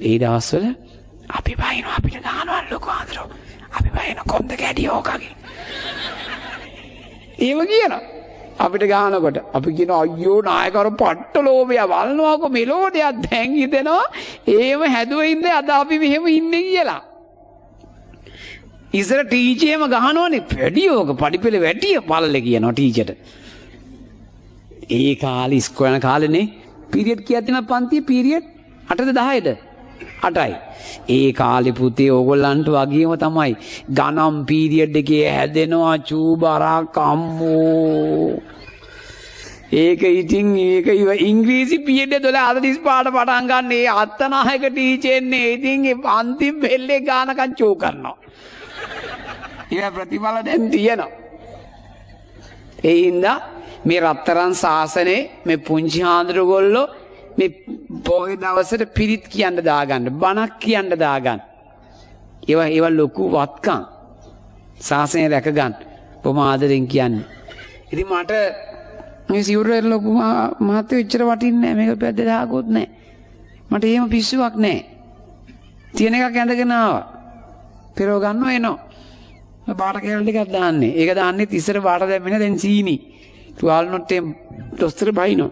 ඒ දවස්වල අපි බයින අපිට ගහනවා ලොකු ආදරෝ. අපි බයින කොන්ද කැඩියෝ කගේ. ඒව කියනවා. අපිට ගහනකොට අපි කියන අයියෝ නායකවරු පට්ට ලෝභය වල්නවාකෝ මෙලෝ දෙයක් දැන් හිතෙනවා ඒව හැදුවේ ඉඳලා අද අපි මෙහෙම ඉන්නේ කියලා. ඉස්සර ටීචර්ම ගහනවනේ වැඩියෝක පඩිපෙළ වැටිය පල්ලේ කියනවා ටීචර්ට. ඒ කාලේ ඉස්කෝලේ යන කාලේනේ පීරියඩ් කීයක් දෙනවද පන්තියේ පීරියඩ් 8ද 10ද 8යි. ඒ කාලේ පුතේ ඕගොල්ලන්ට වගේම තමයි ගණන් පීරියඩ් එකේ හැදෙනවා චූබරා කම්මෝ. ඒක ඉතින් ඒක ඉංග්‍රීසි පීරියඩ් 12 පාඩ පටන් ගන්න ඒ අත්තනායක ටීචර්නේ ඉතින් ඒ අන්තිම බෙල්ලේ ගානකම් චෝ කරනවා. ඒ ප්‍රතිඵල දැන් තියෙනවා. ඒ හින්දා මේ රත්තරන් සාසනේ මේ පුංචි හාමුදුරුවෝ මේ පොයි දවසට පිරිත් කියන්න දාගන්න බණක් කියන්න දාගන්න. ඒවා ලොකු වත්කම් සාසනය රැක ගන්න. බොහොම ආදරෙන් කියන්නේ. ඉතින් මට මේ සිවුරේ ලොකු මහත්තයෝ ඉච්චර වටින්නේ නැහැ. මේක පැද්ද දාගොත් නැහැ. මට එහෙම පිස්සුවක් නැහැ. තියෙන එකක් ඇඳගෙන ආවා. පෙරව ගන්නව එනවා. බාට කැලේ ටිකක් දාන්නේ. ඒක දාන්නේ ඉස්සර බාට දැම්මේ දැන් සීනි. තුවාල නොට්ටේ දොස්තර බයිනෝ.